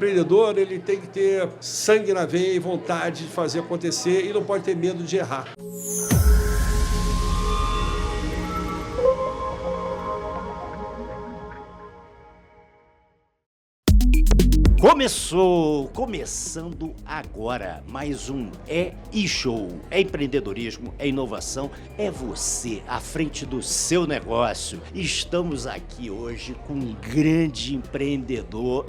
empreendedor, ele tem que ter sangue na veia e vontade de fazer acontecer e não pode ter medo de errar. Começando agora, mais um E-Show. É empreendedorismo, é inovação, é você à frente do seu negócio. Estamos aqui hoje com um grande empreendedor.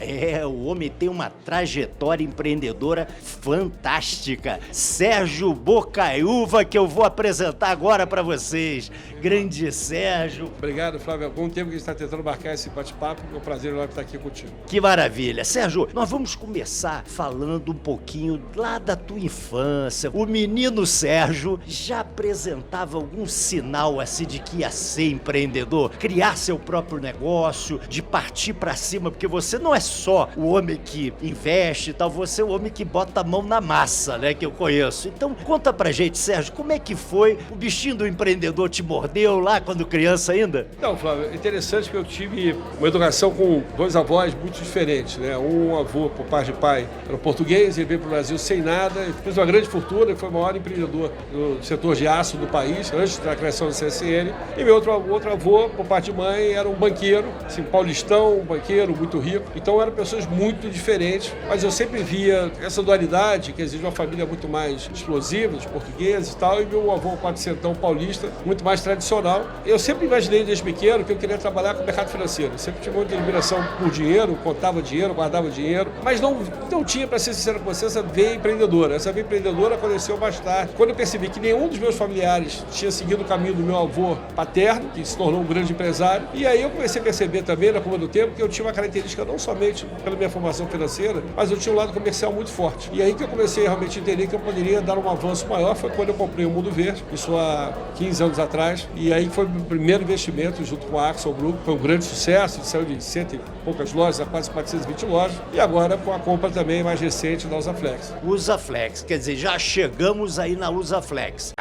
O homem tem uma trajetória empreendedora fantástica. Sérgio Bocaiúva, que eu vou apresentar agora para vocês. Grande Sérgio. Obrigado, Flávio. Há algum tempo que a gente está tentando marcar esse bate-papo. É um prazer enorme estar aqui contigo. Que maravilha. Sérgio, nós vamos começar falando um pouquinho lá da tua infância. O menino Sérgio já apresentava algum sinal assim de que ia ser empreendedor, criar seu próprio negócio, de partir para cima, porque você não é só o homem que investe e tal, você é o homem que bota a mão na massa, né, que eu conheço. Então, conta pra gente, Sérgio, como é que foi? O bichinho do empreendedor te mordeu lá quando criança ainda? Não, Flávio, é interessante que eu tive uma educação com dois avós muito diferentes, né? Um avô, por parte de pai, era português, ele veio para o Brasil sem nada, fez uma grande fortuna e foi o maior empreendedor do setor de aço do país, antes da criação do CSN. E meu outro avô, por parte de mãe, era um banqueiro, assim, paulistão, um banqueiro muito rico. Então eram pessoas muito diferentes, mas eu sempre via essa dualidade, que exige uma família muito mais explosiva, de portugueses e tal, e meu avô, quatrocentão paulista, muito mais tradicional. Eu sempre imaginei desde pequeno que eu queria trabalhar com o mercado financeiro. Eu sempre tive muita admiração por dinheiro, contava dinheiro, guardava dinheiro, mas não tinha, para ser sincero com você, essa veia empreendedora. Essa veia empreendedora aconteceu mais tarde, quando eu percebi que nenhum dos meus familiares tinha seguido o caminho do meu avô paterno, que se tornou um grande empresário. E aí eu comecei a perceber também, na curva do tempo, que eu tinha uma característica não somente pela minha formação financeira, mas eu tinha um lado comercial muito forte. E aí que eu comecei realmente a entender que eu poderia dar um avanço maior, foi quando eu comprei o Mundo Verde, isso há 15 anos atrás. E aí foi o meu primeiro investimento junto com a Axel Group, foi um grande sucesso, saiu de 100 e poucas lojas a quase 420 lojas. E agora com a compra também mais recente da Usaflex. Usaflex, quer dizer, já chegamos aí na Usaflex.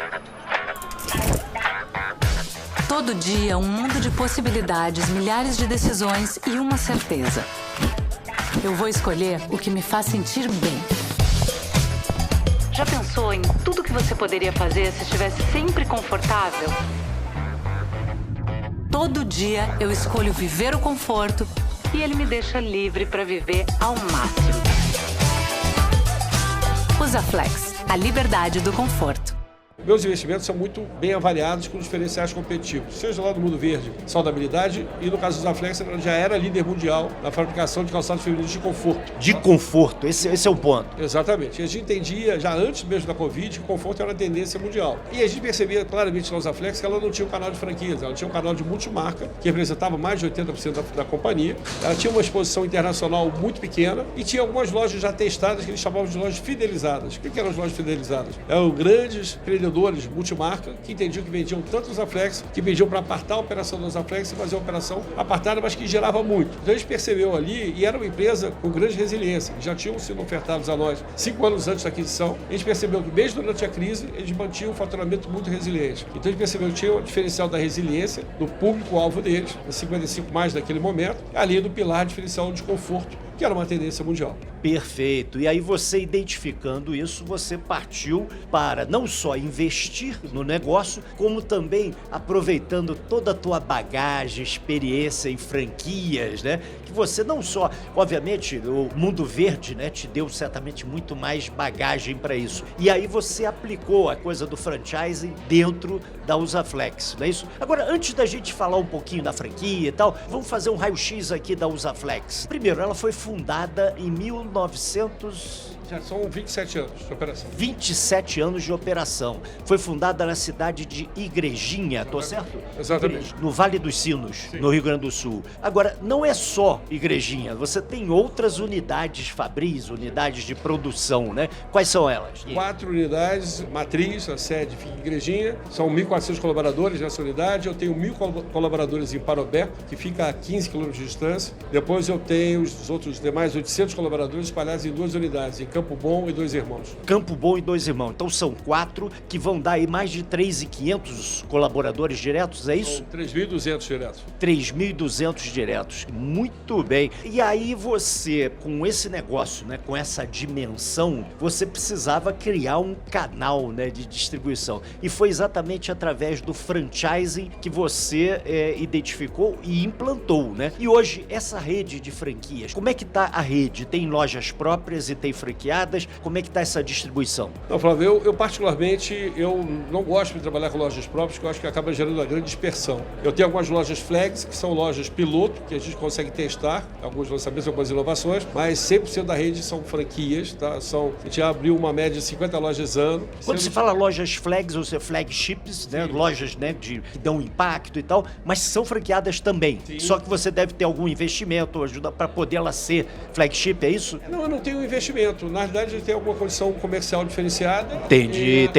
Todo dia, um mundo de possibilidades, milhares de decisões e uma certeza. Eu vou escolher o que me faz sentir bem. Já pensou em tudo que você poderia fazer se estivesse sempre confortável? Todo dia, eu escolho viver o conforto e ele me deixa livre para viver ao máximo. Usaflex, a liberdade do conforto. Meus investimentos são muito bem avaliados com diferenciais competitivos, seja lá no Mundo Verde, saudabilidade, e no caso do Usaflex, ela já era líder mundial na fabricação de calçados femininos de conforto. De conforto, esse é o ponto. Exatamente. E a gente entendia, já antes mesmo da Covid, que o conforto era uma tendência mundial. E a gente percebia claramente na Usaflex que ela não tinha um canal de franquias, ela tinha um canal de multimarca, que representava mais de 80% da companhia. Ela tinha uma exposição internacional muito pequena e tinha algumas lojas já testadas que eles chamavam de lojas fidelizadas. O que eram as lojas fidelizadas? Eram grandes empreendedores multimarca que entendiam que vendiam tanto Usaflex, que vendiam para apartar a operação do Usaflex e fazer uma operação apartada, mas que gerava muito. Então a gente percebeu ali, e era uma empresa com grande resiliência, que já tinham sido ofertados a nós 5 anos antes da aquisição. A gente percebeu que mesmo durante a crise, eles mantinham um faturamento muito resiliente. Então a gente percebeu que tinha o diferencial da resiliência do público-alvo deles, 55 mais naquele momento, ali do pilar diferencial de conforto, que era uma tendência mundial. Perfeito. E aí você identificando isso, você partiu para não só investir no negócio, como também aproveitando toda a tua bagagem, experiência em franquias, né? Que você não só, obviamente, o Mundo Verde, né, te deu certamente muito mais bagagem para isso. E aí você aplicou a coisa do franchising dentro da Usaflex, não é isso? Agora, antes da gente falar um pouquinho da franquia e tal, vamos fazer um raio-x aqui da Usaflex. Primeiro, ela foi fundada em 1900... Já são 27 anos de operação. 27 anos de operação. Foi fundada na cidade de Igrejinha, tô certo? Exatamente. No Vale dos Sinos, sim, no Rio Grande do Sul. Agora, não é só Igrejinha, você tem outras unidades fabris, unidades de produção, né? Quais são elas? 4 unidades, matriz, a sede fica em Igrejinha, são 1.400 colaboradores nessa unidade, eu tenho 1.000 colaboradores em Parobé, que fica a 15 km de distância. Depois eu tenho os outros demais 800 colaboradores espalhados em 2 unidades, em Campo Campo Bom e Dois Irmãos. Campo Bom e Dois Irmãos. Então são 4 que vão dar aí mais de 3.500 colaboradores diretos, é isso? São 3.200 diretos. 3.200 diretos. Muito bem. E aí você, com esse negócio, né, com essa dimensão, você precisava criar um canal, né, de distribuição. E foi exatamente através do franchising que você identificou e implantou, né? E hoje, essa rede de franquias, como é que tá a rede? Tem lojas próprias e tem franqueadas? Como é que tá essa distribuição? Não, Flávio, eu particularmente, eu não gosto de trabalhar com lojas próprias, porque eu acho que acaba gerando uma grande dispersão. Eu tenho algumas lojas flags, que são lojas piloto, que a gente consegue testar, alguns lançamentos, algumas inovações, mas 100% da rede são franquias, tá? A gente abriu uma média de 50 lojas ano. Quando você fala lojas flags, ou seja, flagships, né? Lojas, né, que dão impacto e tal, mas são franqueadas também. Sim. Só que você deve ter algum investimento, ajuda para poder ela ser flagship, é isso? Não, eu não tenho investimento. Na verdade, a gente tem alguma condição comercial diferenciada. Entendi.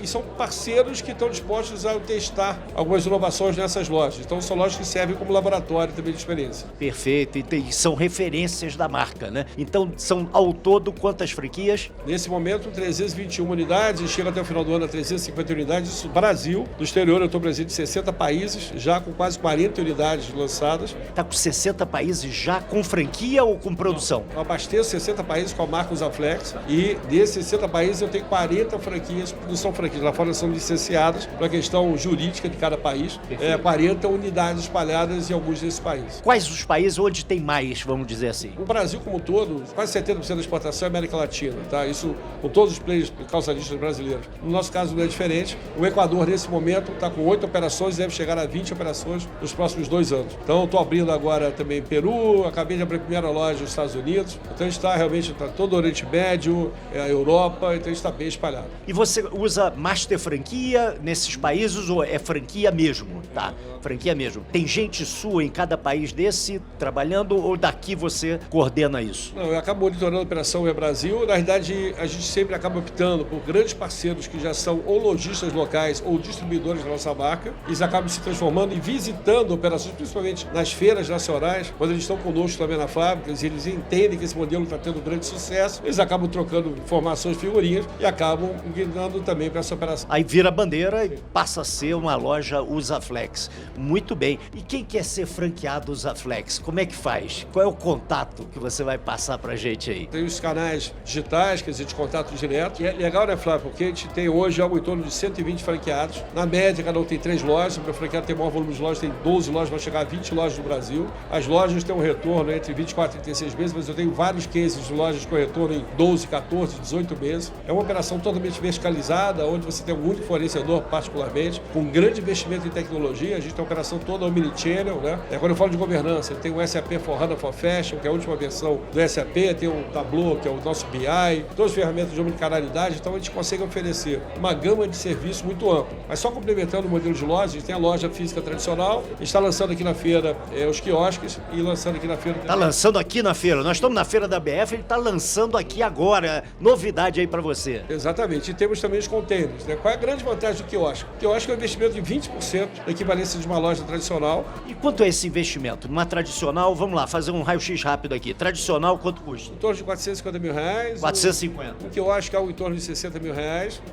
E são parceiros que estão dispostos a testar algumas inovações nessas lojas. Então, são lojas que servem como laboratório também de experiência. Perfeito. E são referências da marca, né? Então, são ao todo quantas franquias? Nesse momento, 321 unidades e chega até o final do ano a 350 unidades. Isso, Brasil. Do exterior, eu estou presente em 60 países, já com quase 40 unidades lançadas. Está com 60 países já com franquia ou com produção? Eu abasteço 60 países com a marca Usaflex e desses 60 países eu tenho 40 franquias, não são franquias, lá fora são licenciadas para a questão jurídica de cada país. 40 unidades espalhadas em alguns desses países. Quais os países onde tem mais, vamos dizer assim? O Brasil como um todo, quase 70% da exportação é América Latina, tá? Isso com todos os players calçadistas brasileiros. No nosso caso não é diferente. O Equador, nesse momento, está com 8 operações e deve chegar a 20 operações nos próximos 2 anos. Então, estou abrindo agora também Peru, acabei de abrir a primeira loja nos Estados Unidos. Então, a gente está realmente todo o Oriente Médio, a Europa, então a gente está bem espalhado. E você usa master franquia nesses países ou é franquia mesmo? Tá, franquia mesmo. Tem gente sua em cada país desse trabalhando ou daqui você coordena isso? Não, eu acabo monitorando a operação Brasil. Na verdade, a gente sempre acaba optando por grandes parceiros que já são ou lojistas locais ou distribuidores da nossa marca. Eles acabam se transformando e visitando operações, principalmente nas feiras nacionais, quando eles estão conosco também na fábrica, eles entendem que esse modelo está tendo grande sucesso, eles acabam trocando informações, figurinhas e acabam guiando também para essa operação. Aí vira bandeira e passa a ser uma loja Usaflex. Muito bem. E quem quer ser franqueado Usaflex, como é que faz? Qual é o contato que você vai passar para a gente aí? Tem os canais digitais, quer dizer, de contato direto. E é legal, né, Flávio? Porque a gente tem hoje algo em torno de 120 franqueados. Na média, cada um tem 3 lojas. O meu franqueado tem maior volume de lojas, tem 12 lojas, vai chegar a 20 lojas no Brasil. As lojas têm um retorno entre 24 e 36 meses, mas eu tenho vários cases de lojas com retorno em 12, 14, 18 meses. É uma operação totalmente verticalizada, onde você tem um único fornecedor, particularmente, com um grande investimento em tecnologia. A gente tem uma operação toda omnichannel, né? Quando eu falo de governança, tem o SAP For HANA for Fashion, que é a última versão do SAP, tem o Tableau, que é o nosso BI, todas as ferramentas de omnicanalidade, então a gente consegue oferecer uma gama de serviços muito ampla. Mas só complementando o modelo de loja, a gente tem a loja física tradicional, a gente está lançando aqui na feira os quiosques e lançando aqui na feira... Está lançando aqui na feira, nós estamos na feira da BF, ele está lançando aqui agora, novidade aí para você. Exatamente, e temos também os containers, né? Qual é a grande vantagem do quiosque? O quiosque é um investimento de 20% da equivalência de uma loja tradicional. E quanto é esse investimento? Numa tradicional, vamos lá, fazer um raio-x rápido aqui, tradicional quanto custa? Em torno de R$450 mil. 450. O quiosque é algo em torno de R$60 mil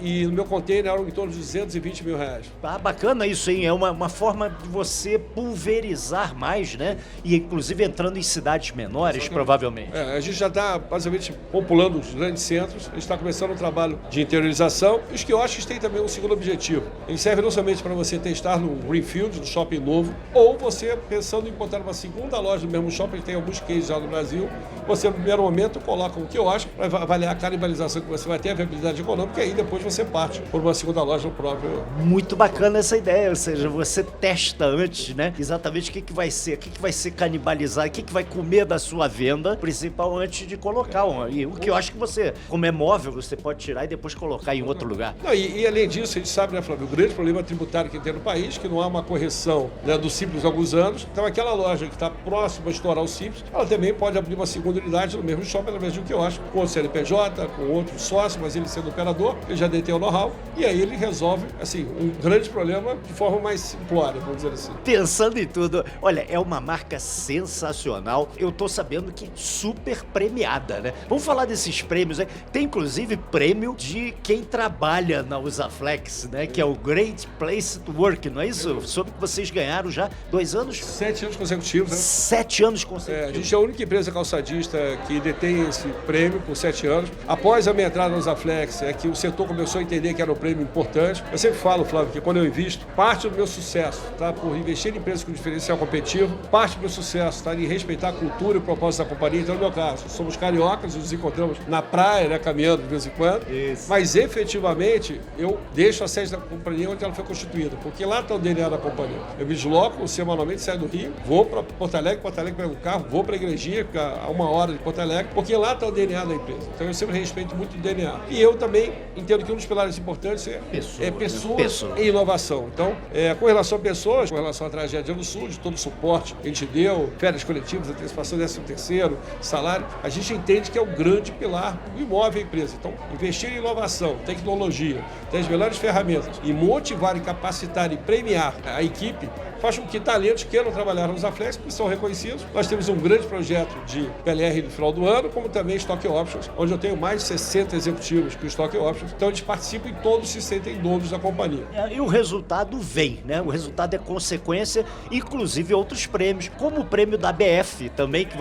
e no meu container é algo em torno de R$220 mil. Ah, bacana isso, hein? É uma forma de você pulverizar mais, né? E inclusive entrando em cidades menores, provavelmente. A gente já está basicamente populando os grandes centros, a gente está começando um trabalho de interiorização e os quiosques têm também um segundo objetivo. Eles servem não somente para você testar no greenfield, no shopping novo, ou você pensando em botar uma segunda loja no mesmo shopping, tem alguns cases já no Brasil, você no primeiro momento coloca um quiosque para avaliar a canibalização que você vai ter, a viabilidade econômica, e aí depois você parte por uma segunda loja no próprio. Muito bacana essa ideia, ou seja, você testa antes, né? Exatamente o que vai ser, o que vai ser canibalizado, o que vai comer da sua venda principal antes de colocar. E o que eu acho que você, como é móvel, você pode tirar e depois colocar em outro lugar. Não, e além disso, a gente sabe, né, Flávio, o grande problema tributário que tem no país, que não há uma correção, né, do Simples há alguns anos. Então aquela loja que está próxima a estourar o Simples, ela também pode abrir uma segunda unidade no mesmo shopping, através de um quiosque, com o CNPJ, com outro sócio, mas ele sendo operador, ele já detém o know-how, e aí ele resolve, assim, um grande problema de forma mais simplória, vamos dizer assim. Pensando em tudo, olha, é uma marca sensacional. Eu tô sabendo que super premiada, né? Vamos falar falar desses prêmios aí. Tem inclusive prêmio de quem trabalha na Usaflex, né? Que é o Great Place to Work, não é isso? Soube que vocês ganharam já 2 anos? 7 anos consecutivos, né? 7 anos consecutivos. A gente é a única empresa calçadista que detém esse prêmio por 7 anos. Após a minha entrada na Usaflex, é que o setor começou a entender que era um prêmio importante. Eu sempre falo, Flávio, que quando eu invisto, parte do meu sucesso está por investir em empresas com diferencial competitivo, parte do meu sucesso está em respeitar a cultura e o propósito da companhia. Então, no meu caso, somos cariocas, nos encontramos na praia, né, caminhando de vez em quando. Isso. Mas, efetivamente, eu deixo a sede da companhia onde ela foi constituída, porque lá está o DNA da companhia. Eu me desloco semanalmente, saio do Rio, vou para Porto Alegre pego o carro, vou para a igrejinha, fica a 1 hora de Porto Alegre, porque lá está o DNA da empresa. Então, eu sempre respeito muito o DNA. E eu também entendo que um dos pilares importantes é pessoas e inovação. Então, com relação a pessoas, com relação à tragédia do Sul, de todo o suporte que a gente deu, férias coletivas, antecipação 13º, salário, a gente entende que é o grande pilar do imóvel e empresa. Então, investir em inovação, tecnologia, ter as melhores ferramentas e motivar e capacitar e premiar a equipe faz com que talentos queiram trabalhar na Usaflex, porque são reconhecidos. Nós temos um grande projeto de PLR no final do ano, como também Stock Options, onde eu tenho mais de 60 executivos com Stock Options. Então, eles participam e todos se sentem donos da companhia. E o resultado vem, né? O resultado é consequência, inclusive outros prêmios, como o prêmio da BF também, que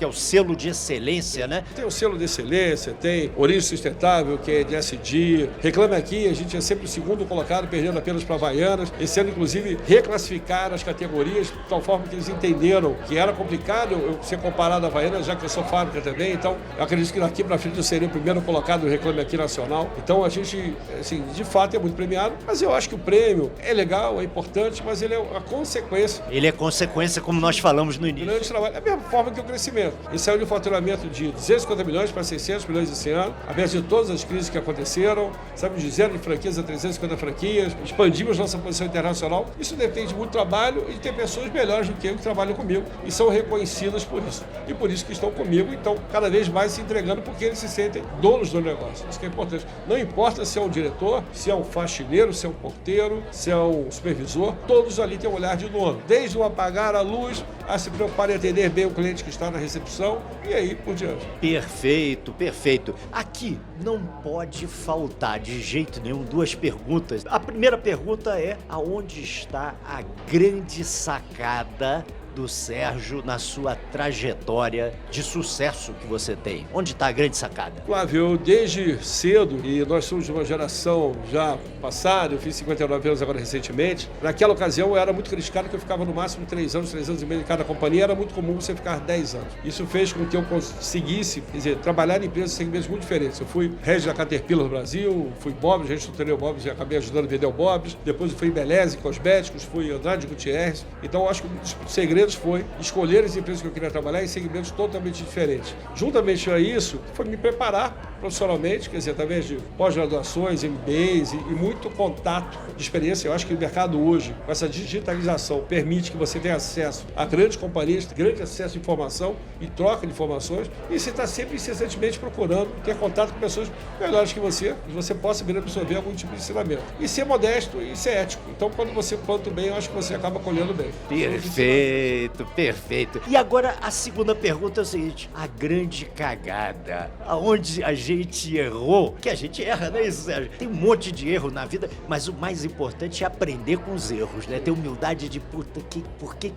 é o selo de excelência, né? Tem o selo de excelência, tem Origem Sustentável, que é de SD. Reclame Aqui, a gente é sempre o segundo colocado, perdendo apenas para Havaianas. Esse ano, inclusive, reclassificar as categorias, de tal forma que eles entenderam que era complicado eu ser comparado a Havaianas, já que eu sou fábrica também. Então, eu acredito que daqui para frente eu seria o primeiro colocado no Reclame Aqui nacional. Então, a gente, assim, de fato, é muito premiado, mas eu acho que o prêmio é legal, é importante, mas ele é a consequência. Ele é consequência, como nós falamos no início. Grande trabalho. É a mesma forma que o crescimento. Ele saiu de um faturamento de 250 milhões para 600 milhões esse ano, apesar de todas as crises que aconteceram, sabe, de 0 de franquias a 350 franquias, expandimos nossa posição internacional. Isso depende muito do trabalho e de ter pessoas melhores do que eu que trabalham comigo e são reconhecidas por isso. E por isso que estão comigo, então, cada vez mais se entregando, porque eles se sentem donos do negócio. Isso que é importante. Não importa se é um diretor, se é um faxineiro, se é um porteiro, se é um supervisor, todos ali têm um olhar de dono. Desde o apagar a luz, a se preocupar em atender bem o cliente que está na recepção e aí por diante. Perfeito, perfeito. Aqui não pode faltar de jeito nenhum 2 perguntas. A primeira pergunta é: aonde está a grande sacada do Sérgio na sua trajetória de sucesso que você tem? Onde está a grande sacada? Flávio, eu desde cedo, e nós somos de uma geração já passada, eu fiz 59 anos agora recentemente, naquela ocasião eu era muito criticado que eu ficava no máximo 3 anos e meio em cada companhia, era muito comum você ficar 10 anos. Isso fez com que eu conseguisse, quer dizer, trabalhar em empresas em segmentos muito diferentes. Eu fui head da Caterpillar no Brasil, fui Bob's, reestruturei o Bob's e acabei ajudando a vender o Bob's, depois eu fui em Beleza, em Cosméticos, fui Andrade Gutierrez. Então eu acho que um dos segredos foi escolher as empresas que eu queria trabalhar em segmentos totalmente diferentes. Juntamente a isso, foi me preparar profissionalmente, quer dizer, através de pós-graduações, MBAs e muito contato de experiência. Eu acho que o mercado hoje, com essa digitalização, permite que você tenha acesso a grandes companhias, grande acesso à informação e troca de informações, e você está sempre incessantemente procurando ter contato com pessoas melhores que você, e você possa vir a absorver algum tipo de ensinamento. E ser modesto e ser ético. Então, quando você planta bem, eu acho que você acaba colhendo bem. Perfeito, perfeito. E agora a segunda pergunta é o seguinte: a grande cagada, aonde a gente errou, que a gente erra, não é isso, Sérgio? Tem um monte de erro na vida, mas o mais importante é aprender com os erros, né? Ter humildade de, puta, por que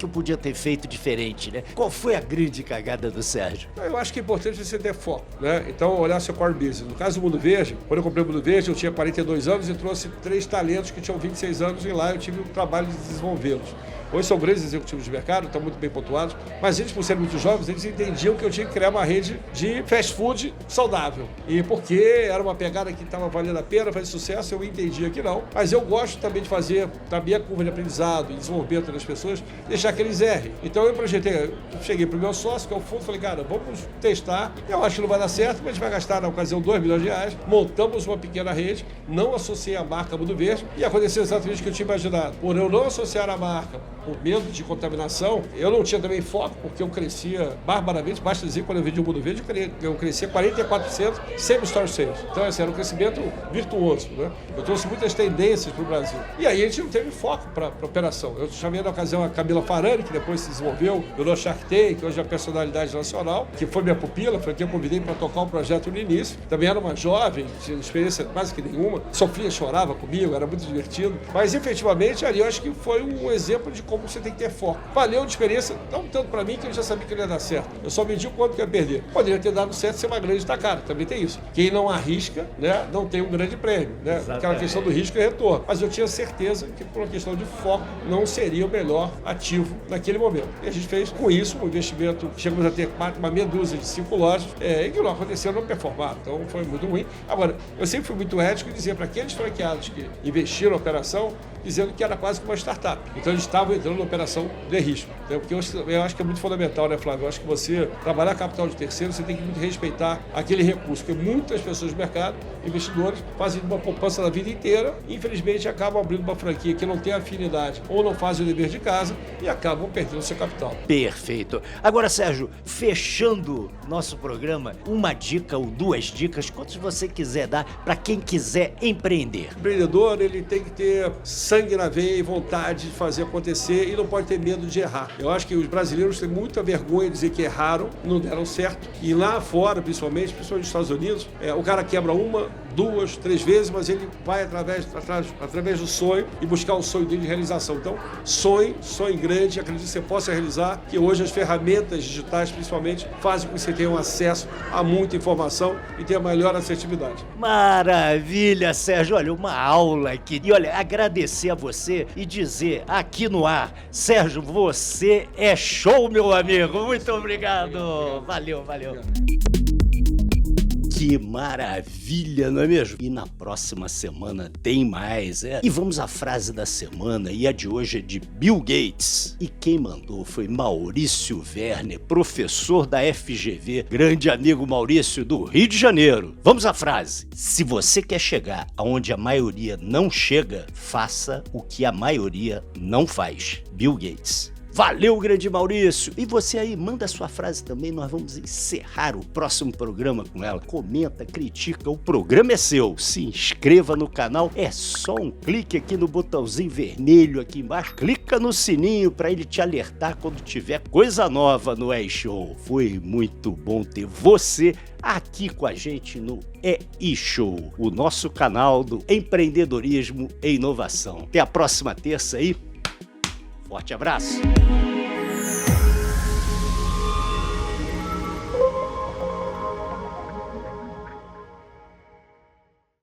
eu podia ter feito diferente, né? Qual foi a grande cagada do Sérgio? Eu acho que é importante você ter foco, né? Então, olhar seu core business. No caso do Mundo Verde, quando eu comprei o Mundo Verde, eu tinha 42 anos e trouxe 3 talentos que tinham 26 anos e lá eu tive o trabalho de desenvolvê-los. Hoje são grandes executivos de mercado, estão muito bem pontuados, mas eles, por serem muito jovens, eles entendiam que eu tinha que criar uma rede de fast food saudável. E porque era uma pegada que estava valendo a pena, fazer sucesso, eu entendia que não. Mas eu gosto também de fazer da minha curva de aprendizado e desenvolvimento das pessoas, deixar que eles errem. Então eu projetei, cheguei para o meu sócio, que é o fundo, falei, cara, vamos testar. Eu acho que não vai dar certo, mas a gente vai gastar na ocasião R$2 milhões. Montamos uma pequena rede, não associei a marca Mundo Verde e aconteceu exatamente o que eu tinha imaginado. Por eu não associar a marca, por medo de contaminação. Eu não tinha também foco, porque eu crescia barbaramente. Basta dizer, quando eu vendi o Mundo Verde, eu crescia 44% sem store sales. Então, esse era um crescimento virtuoso, né? Eu trouxe muitas tendências para o Brasil. E aí a gente não teve foco para a operação. Eu chamei na ocasião a Camila Farani, que depois se desenvolveu, virou Shark Tank, que hoje é a personalidade nacional, que foi minha pupila, foi quem eu convidei para tocar o projeto no início. Também era uma jovem, tinha experiência quase que nenhuma, sofria, chorava comigo, era muito divertido. Mas efetivamente ali eu acho que foi um exemplo de como você tem que ter foco. Valeu de experiência, não tanto para mim, que eu já sabia que não ia dar certo. Eu só medi o quanto que ia perder. Poderia ter dado certo ser uma grande tacada, também tem isso. Quem não arrisca, né, não tem um grande prêmio, né? Exatamente. Aquela questão do risco e retorno. Mas eu tinha certeza que por uma questão de foco não seria o melhor ativo naquele momento. E a gente fez com isso um investimento, chegamos a ter uma meia dúzia de 5 lojas, e que não aconteceu, não performaram. Então foi muito ruim. Agora, eu sempre fui muito ético e dizia para aqueles franqueados que investiram na operação, dizendo que era quase que uma startup. Então eles estavam entrando na operação de risco. Então, porque eu acho que é muito fundamental, né, Flávio? Eu acho que você trabalhar capital de terceiro, você tem que muito respeitar aquele recurso, porque muitas pessoas do mercado, investidores, fazem uma poupança da vida inteira e infelizmente acabam abrindo uma franquia que não tem afinidade ou não fazem o dever de casa e acabam perdendo seu capital. Perfeito. Agora, Sérgio, fechando nosso programa, uma dica ou 2 dicas, quantas você quiser dar para quem quiser empreender. O empreendedor, ele tem que ter sangue na veia e vontade de fazer acontecer e não pode ter medo de errar. Eu acho que os brasileiros têm muita vergonha de dizer que erraram, não deram certo. E lá fora, principalmente nos Estados Unidos, o cara quebra 1, 2, 3 vezes, mas ele vai através do sonho e buscar o sonho dele de realização. Então, sonhe grande, acredite que você possa realizar, que hoje as ferramentas digitais, principalmente, fazem com que você tenha um acesso a muita informação e tenha maior assertividade. Maravilha, Sérgio. Olha, uma aula aqui. E olha, agradecer a você e dizer aqui no ar, Sérgio, você é show, meu amigo. Muito obrigado. Valeu. Que maravilha, não é mesmo? E na próxima semana tem mais, E vamos à frase da semana, e a de hoje é de Bill Gates. E quem mandou foi Maurício Werner, professor da FGV, grande amigo Maurício do Rio de Janeiro. Vamos à frase. Se você quer chegar aonde a maioria não chega, faça o que a maioria não faz. Bill Gates. Valeu, grande Maurício! E você aí, manda a sua frase também, nós vamos encerrar o próximo programa com ela. Comenta, critica, o programa é seu. Se inscreva no canal, é só um clique aqui no botãozinho vermelho aqui embaixo. Clica no sininho para ele te alertar quando tiver coisa nova no E-Show. Foi muito bom ter você aqui com a gente no E-Show, o nosso canal do empreendedorismo e inovação. Até a próxima terça aí. Forte abraço!